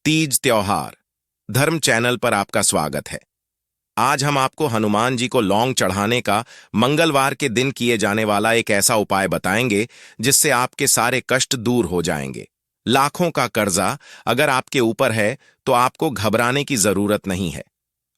तीज त्योहार धर्म चैनल पर आपका स्वागत है। आज हम आपको हनुमान जी को लौंग चढ़ाने का मंगलवार के दिन किए जाने वाला एक ऐसा उपाय बताएंगे जिससे आपके सारे कष्ट दूर हो जाएंगे। लाखों का कर्जा अगर आपके ऊपर है तो आपको घबराने की जरूरत नहीं है।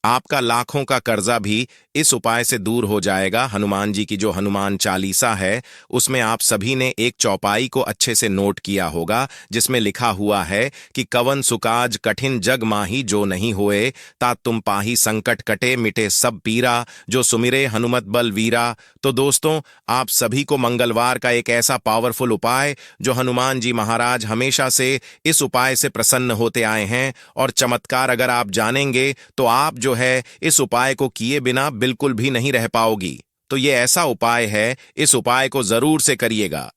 आपका लाखों का कर्जा भी इस उपाय से दूर हो जाएगा। हनुमान जी की जो हनुमान चालीसा है उसमें आप सभी ने एक चौपाई को अच्छे से नोट किया होगा जिसमें लिखा हुआ है कि कवन सुकाज कठिन जग माही जो नहीं होए, ता तुम पाही संकट कटे मिटे सब पीरा, जो सुमिरे हनुमत बल वीरा। तो दोस्तों, आप सभी को मंगलवार का एक ऐसा पावरफुल उपाय जो हनुमान जी महाराज हमेशा से इस उपाय से प्रसन्न होते आए हैं, और चमत्कार अगर आप जानेंगे तो आप जो है इस उपाय को किए बिना बिल्कुल भी नहीं रह पाओगी। तो ये ऐसा उपाय है, इस उपाय को जरूर से करिएगा।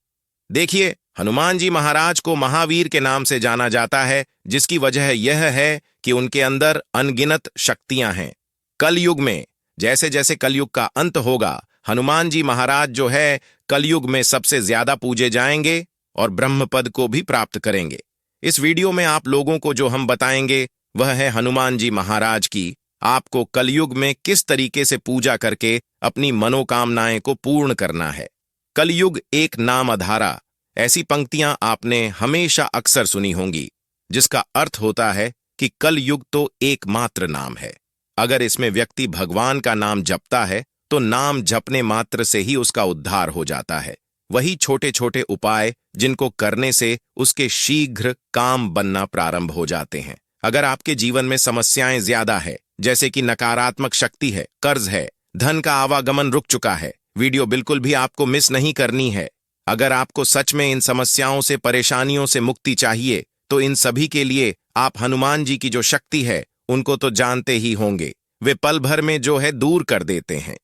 देखिए, हनुमान जी महाराज को महावीर के नाम से जाना जाता है, जिसकी वजह यह है कि उनके अंदर अनगिनत शक्तियां हैं। कलयुग में जैसे जैसे कलयुग का अंत होगा, हनुमान जी महाराज जो है कलयुग में सबसे ज्यादा पूजे जाएंगे और ब्रह्म पद को भी प्राप्त करेंगे। इस वीडियो में आप लोगों को जो हम बताएंगे वह है हनुमान जी महाराज की आपको कलयुग में किस तरीके से पूजा करके अपनी मनोकामनाएं को पूर्ण करना है। कलयुग एक नाम अधारा, ऐसी पंक्तियां आपने हमेशा अक्सर सुनी होंगी, जिसका अर्थ होता है कि कलयुग तो एकमात्र नाम है। अगर इसमें व्यक्ति भगवान का नाम जपता है तो नाम जपने मात्र से ही उसका उद्धार हो जाता है। वही छोटे छोटे उपाय जिनको करने से उसके शीघ्र काम बनना प्रारंभ हो जाते हैं। अगर आपके जीवन में समस्याएं ज्यादा है, जैसे कि नकारात्मक शक्ति है, कर्ज है, धन का आवागमन रुक चुका है, वीडियो बिल्कुल भी आपको मिस नहीं करनी है। अगर आपको सच में इन समस्याओं से, परेशानियों से मुक्ति चाहिए तो इन सभी के लिए आप हनुमान जी की जो शक्ति है उनको तो जानते ही होंगे। वे पल भर में जो है दूर कर देते हैं।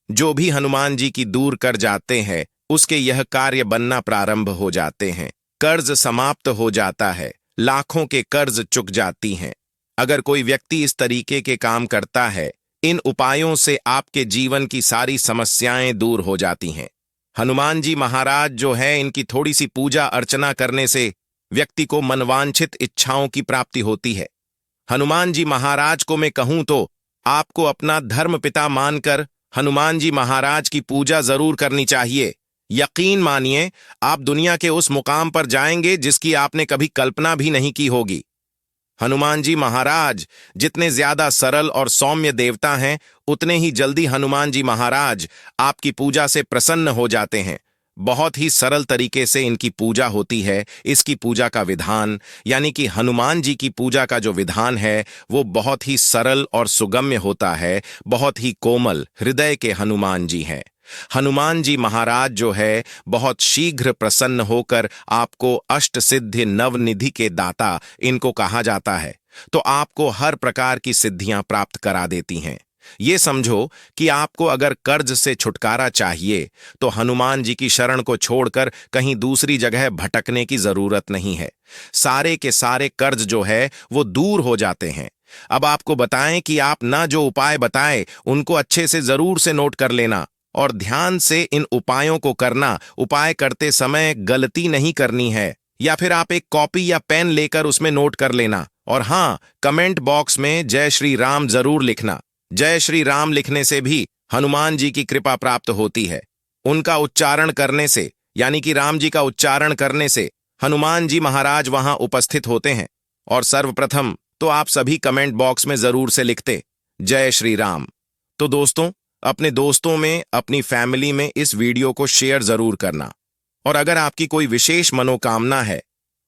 जो भी हनुमान जी की दूर कर जाते हैं उसके यह कार्य बनना प्रारंभ हो जाते हैं। कर्ज समाप्त हो जाता है, लाखों के कर्ज चुक जाती हैं। अगर कोई व्यक्ति इस तरीके के काम करता है, इन उपायों से आपके जीवन की सारी समस्याएं दूर हो जाती हैं। हनुमान जी महाराज जो है, इनकी थोड़ी सी पूजा अर्चना करने से व्यक्ति को मनवांछित इच्छाओं की प्राप्ति होती है। हनुमान जी महाराज को मैं कहूं तो आपको अपना धर्म पिता मानकर हनुमान जी महाराज की पूजा जरूर करनी चाहिए। यकीन मानिए, आप दुनिया के उस मुकाम पर जाएंगे जिसकी आपने कभी कल्पना भी नहीं की होगी। हनुमान जी महाराज जितने ज्यादा सरल और सौम्य देवता हैं, उतने ही जल्दी हनुमान जी महाराज आपकी पूजा से प्रसन्न हो जाते हैं। बहुत ही सरल तरीके से इनकी पूजा होती है। इसकी पूजा का विधान, यानी कि हनुमान जी की पूजा का जो विधान है, वो बहुत ही सरल और सुगम्य होता है। बहुत ही कोमल हृदय के हनुमान जी हैं। हनुमान जी महाराज जो है बहुत शीघ्र प्रसन्न होकर आपको अष्ट सिद्धि नवनिधि के दाता इनको कहा जाता है, तो आपको हर प्रकार की सिद्धियां प्राप्त करा देती हैं। ये समझो कि आपको अगर कर्ज से छुटकारा चाहिए तो हनुमान जी की शरण को छोड़कर कहीं दूसरी जगह भटकने की जरूरत नहीं है। सारे के सारे कर्ज जो है वो दूर हो जाते हैं। अब आपको बताएं कि आप ना जो उपाय बताएं उनको अच्छे से जरूर से नोट कर लेना और ध्यान से इन उपायों को करना। उपाय करते समय गलती नहीं करनी है, या फिर आप एक कॉपी या पेन लेकर उसमें नोट कर लेना। और हां, कमेंट बॉक्स में जय श्री राम जरूर लिखना। जय श्री राम लिखने से भी हनुमान जी की कृपा प्राप्त होती है। उनका उच्चारण करने से, यानी कि राम जी का उच्चारण करने से हनुमान जी महाराज वहां उपस्थित होते हैं। और सर्वप्रथम तो आप सभी कमेंट बॉक्स में जरूर से लिखते जय श्री राम। तो दोस्तों, अपने दोस्तों में, अपनी फैमिली में इस वीडियो को शेयर जरूर करना। और अगर आपकी कोई विशेष मनोकामना है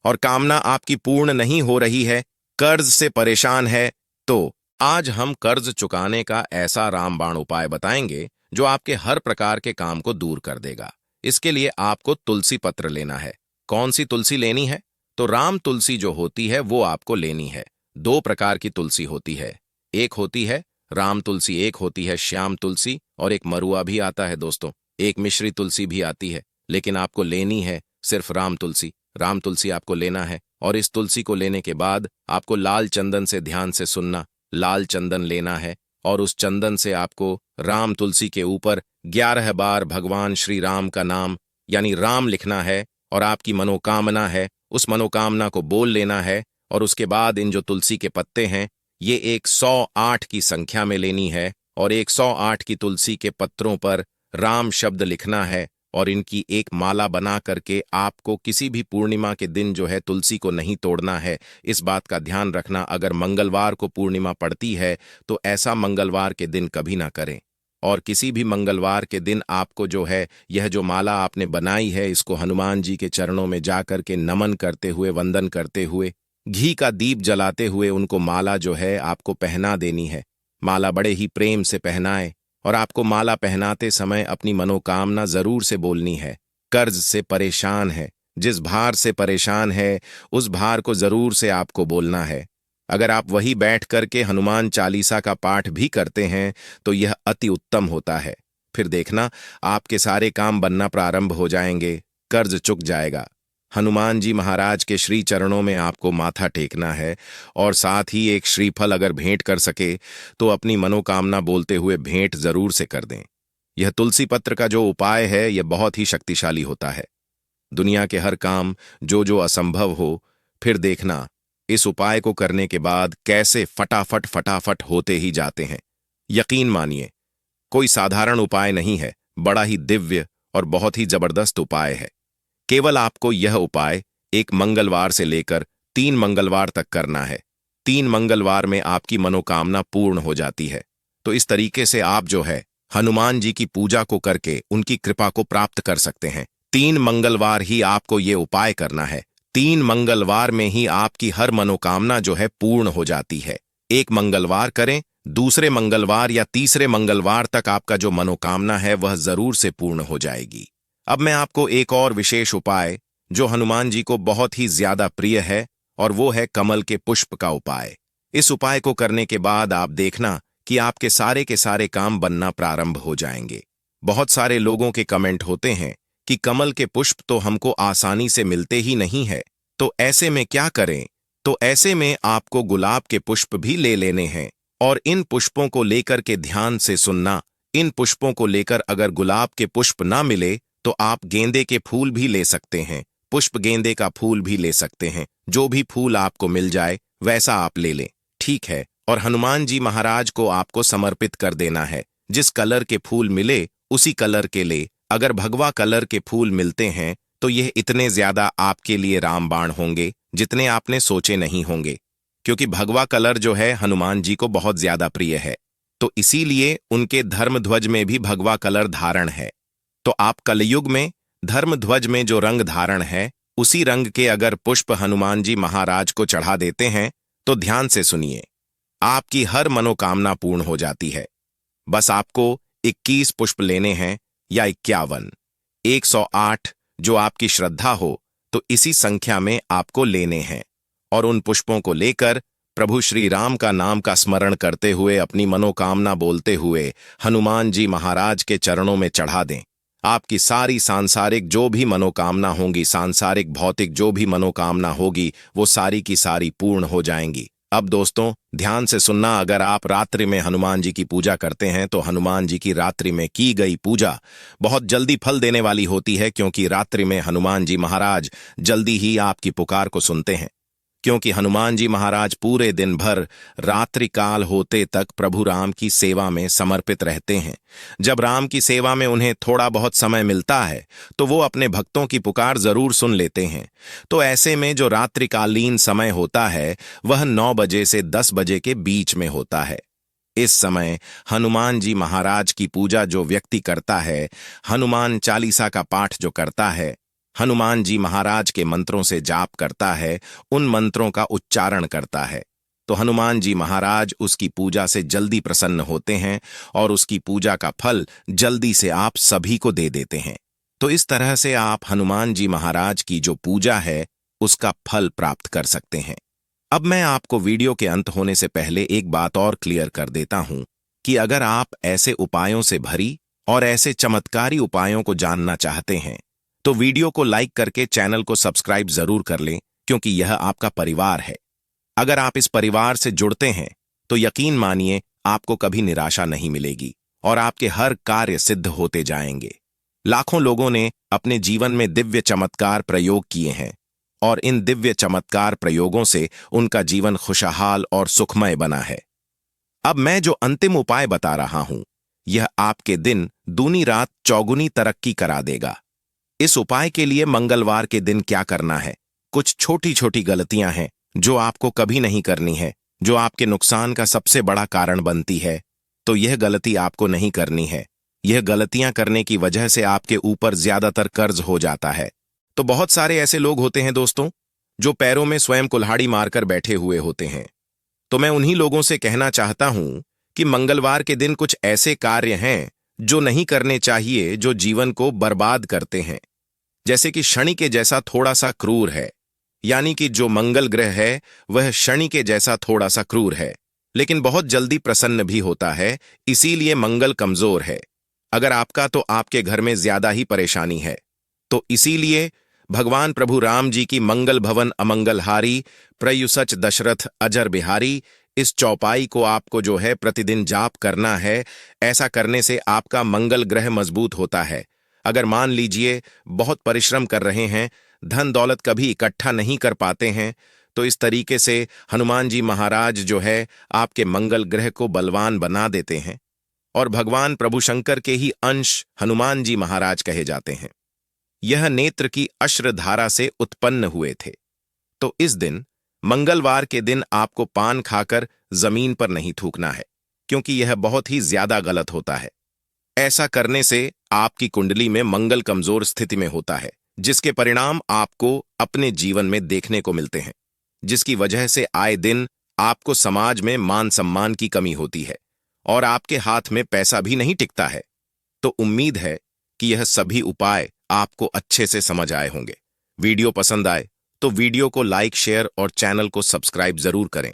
और कामना आपकी पूर्ण नहीं हो रही है, कर्ज से परेशान है, तो आज हम कर्ज चुकाने का ऐसा रामबाण उपाय बताएंगे जो आपके हर प्रकार के काम को दूर कर देगा। इसके लिए आपको तुलसी पत्र लेना है। कौन सी तुलसी लेनी है? तो राम तुलसी जो होती है वो आपको लेनी है। दो प्रकार की तुलसी होती है। एक होती है राम तुलसी, एक होती है श्याम तुलसी, और एक मरुआ भी आता है दोस्तों, एक मिश्री तुलसी भी आती है। लेकिन आपको लेनी है सिर्फ राम तुलसी। राम तुलसी आपको लेना है, और इस तुलसी को लेने के बाद आपको लाल चंदन से ध्यान से सुनना। लाल चंदन लेना है और उस चंदन से आपको राम तुलसी के ऊपर 11 बार भगवान श्री राम का नाम यानी राम लिखना है, और आपकी मनोकामना है उस मनोकामना को बोल लेना है और उसके बाद इन जो तुलसी के पत्ते हैं ये 108 की संख्या में लेनी है और 108 की तुलसी के पत्रों पर राम शब्द लिखना है और इनकी एक माला बना करके आपको किसी भी पूर्णिमा के दिन जो है तुलसी को नहीं तोड़ना है। इस बात का ध्यान रखना, अगर मंगलवार को पूर्णिमा पड़ती है तो ऐसा मंगलवार के दिन कभी ना करें। और किसी भी मंगलवार के दिन आपको जो है यह जो माला आपने बनाई है इसको हनुमान जी के चरणों में जाकर के नमन करते हुए, वंदन करते हुए, घी का दीप जलाते हुए उनको माला जो है आपको पहना देनी है। माला बड़े ही प्रेम से पहनाएं और आपको माला पहनाते समय अपनी मनोकामना जरूर से बोलनी है। कर्ज से परेशान है, जिस भार से परेशान है उस भार को जरूर से आपको बोलना है। अगर आप वही बैठ करके हनुमान चालीसा का पाठ भी करते हैं तो यह अति उत्तम होता है। फिर देखना आपके सारे काम बनना प्रारंभ हो जाएंगे, कर्ज चुक जाएगा। हनुमान जी महाराज के श्री चरणों में आपको माथा टेकना है और साथ ही एक श्रीफल अगर भेंट कर सके तो अपनी मनोकामना बोलते हुए भेंट जरूर से कर दें। यह तुलसी पत्र का जो उपाय है यह बहुत ही शक्तिशाली होता है। दुनिया के हर काम जो असंभव हो, फिर देखना इस उपाय को करने के बाद कैसे फटाफट फटाफट होते ही जाते हैं। यकीन मानिए, कोई साधारण उपाय नहीं है, बड़ा ही दिव्य और बहुत ही जबरदस्त उपाय है। केवल आपको यह उपाय एक मंगलवार से लेकर 3 मंगलवार तक करना है। 3 मंगलवार में आपकी मनोकामना पूर्ण हो जाती है। तो इस तरीके से आप जो है हनुमान जी की पूजा को करके उनकी कृपा को प्राप्त कर सकते हैं। 3 मंगलवार ही आपको ये उपाय करना है। 3 मंगलवार में ही आपकी हर मनोकामना जो है पूर्ण हो जाती है। एक मंगलवार करें, दूसरे मंगलवार या तीसरे मंगलवार तक आपका जो मनोकामना है वह जरूर से पूर्ण हो जाएगी। अब मैं आपको एक और विशेष उपाय जो हनुमान जी को बहुत ही ज्यादा प्रिय है और वो है कमल के पुष्प का उपाय। इस उपाय को करने के बाद आप देखना कि आपके सारे के सारे काम बनना प्रारंभ हो जाएंगे। बहुत सारे लोगों के कमेंट होते हैं कि कमल के पुष्प तो हमको आसानी से मिलते ही नहीं है, तो ऐसे में क्या करें? तो ऐसे में आपको गुलाब के पुष्प भी ले लेने हैं और इन पुष्पों को लेकर के ध्यान से सुनना। इन पुष्पों को लेकर अगर गुलाब के पुष्प ना मिले तो आप गेंदे के फूल भी ले सकते हैं, पुष्प गेंदे का फूल भी ले सकते हैं। जो भी फूल आपको मिल जाए वैसा आप ले लें, ठीक है। और हनुमान जी महाराज को आपको समर्पित कर देना है। जिस कलर के फूल मिले उसी कलर के ले। अगर भगवा कलर के फूल मिलते हैं तो यह इतने ज्यादा आपके लिए रामबाण होंगे जितने आपने सोचे नहीं होंगे, क्योंकि भगवा कलर जो है हनुमान जी को बहुत ज्यादा प्रिय है। तो इसीलिए उनके धर्म ध्वज में भी भगवा कलर धारण है। तो आप कलयुग में धर्म ध्वज में जो रंग धारण है उसी रंग के अगर पुष्प हनुमान जी महाराज को चढ़ा देते हैं तो ध्यान से सुनिए, आपकी हर मनोकामना पूर्ण हो जाती है। बस आपको 21 पुष्प लेने हैं या 51, 108 जो आपकी श्रद्धा हो तो इसी संख्या में आपको लेने हैं और उन पुष्पों को लेकर प्रभु श्री राम का नाम का स्मरण करते हुए अपनी मनोकामना बोलते हुए हनुमान जी महाराज के चरणों में चढ़ा दें। आपकी सारी सांसारिक जो भी मनोकामना होंगी, सांसारिक भौतिक जो भी मनोकामना होगी वो सारी की सारी पूर्ण हो जाएंगी। अब दोस्तों ध्यान से सुनना, अगर आप रात्रि में हनुमान जी की पूजा करते हैं तो हनुमान जी की रात्रि में की गई पूजा बहुत जल्दी फल देने वाली होती है, क्योंकि रात्रि में हनुमान जी महाराज जल्दी ही आपकी पुकार को सुनते हैं। क्योंकि हनुमान जी महाराज पूरे दिन भर रात्रि काल होते तक प्रभु राम की सेवा में समर्पित रहते हैं। जब राम की सेवा में उन्हें थोड़ा बहुत समय मिलता है तो वो अपने भक्तों की पुकार जरूर सुन लेते हैं। तो ऐसे में जो रात्रिकालीन समय होता है वह 9 बजे से 10 बजे के बीच में होता है। इस समय हनुमान जी महाराज की पूजा जो व्यक्ति करता है, हनुमान चालीसा का पाठ जो करता है, हनुमान जी महाराज के मंत्रों से जाप करता है, उन मंत्रों का उच्चारण करता है, तो हनुमान जी महाराज उसकी पूजा से जल्दी प्रसन्न होते हैं और उसकी पूजा का फल जल्दी से आप सभी को दे देते हैं। तो इस तरह से आप हनुमान जी महाराज की जो पूजा है उसका फल प्राप्त कर सकते हैं। अब मैं आपको वीडियो के अंत होने से पहले एक बात और क्लियर कर देता हूं कि अगर आप ऐसे उपायों से भरी और ऐसे चमत्कारी उपायों को जानना चाहते हैं तो वीडियो को लाइक करके चैनल को सब्सक्राइब जरूर कर लें, क्योंकि यह आपका परिवार है। अगर आप इस परिवार से जुड़ते हैं तो यकीन मानिए आपको कभी निराशा नहीं मिलेगी और आपके हर कार्य सिद्ध होते जाएंगे। लाखों लोगों ने अपने जीवन में दिव्य चमत्कार प्रयोग किए हैं और इन दिव्य चमत्कार प्रयोगों से उनका जीवन खुशहाल और सुखमय बना है। अब मैं जो अंतिम उपाय बता रहा हूं, यह आपके दिन दूनी रात चौगुनी तरक्की करा देगा। इस उपाय के लिए मंगलवार के दिन क्या करना है? कुछ छोटी छोटी गलतियां हैं जो आपको कभी नहीं करनी है, जो आपके नुकसान का सबसे बड़ा कारण बनती है। तो यह गलती आपको नहीं करनी है। यह गलतियां करने की वजह से आपके ऊपर ज्यादातर कर्ज हो जाता है। तो बहुत सारे ऐसे लोग होते हैं दोस्तों, जो पैरों में स्वयं कुल्हाड़ी मारकर बैठे हुए होते हैं। तो मैं उन्हीं लोगों से कहना चाहता हूं कि मंगलवार के दिन कुछ ऐसे कार्य हैं जो नहीं करने चाहिए, जो जीवन को बर्बाद करते हैं। जैसे कि शनि के जैसा थोड़ा सा क्रूर है, यानी कि जो मंगल ग्रह है वह शनि के जैसा थोड़ा सा क्रूर है, लेकिन बहुत जल्दी प्रसन्न भी होता है, इसीलिए मंगल कमजोर है। अगर आपका तो आपके घर में ज्यादा ही परेशानी है, तो इसीलिए भगवान प्रभु राम जी की मंगल भवन अमंगलहारी प्रयुसच दशरथ अजर बिहारी, इस चौपाई को आपको जो है प्रतिदिन जाप करना है। ऐसा करने से आपका मंगल ग्रह मजबूत होता है। अगर मान लीजिए बहुत परिश्रम कर रहे हैं, धन दौलत कभी इकट्ठा नहीं कर पाते हैं, तो इस तरीके से हनुमान जी महाराज जो है आपके मंगल ग्रह को बलवान बना देते हैं। और भगवान प्रभु शंकर के ही अंश हनुमान जी महाराज कहे जाते हैं। यह नेत्र की अश्रधारा से उत्पन्न हुए थे। तो इस दिन मंगलवार के दिन आपको पान खाकर जमीन पर नहीं थूकना है, क्योंकि यह बहुत ही ज्यादा गलत होता है। ऐसा करने से आपकी कुंडली में मंगल कमजोर स्थिति में होता है, जिसके परिणाम आपको अपने जीवन में देखने को मिलते हैं, जिसकी वजह से आए दिन आपको समाज में मान सम्मान की कमी होती है और आपके हाथ में पैसा भी नहीं टिकता है। तो उम्मीद है कि यह सभी उपाय आपको अच्छे से समझ आए होंगे। वीडियो पसंद आए तो वीडियो को लाइक, शेयर और चैनल को सब्सक्राइब जरूर करें।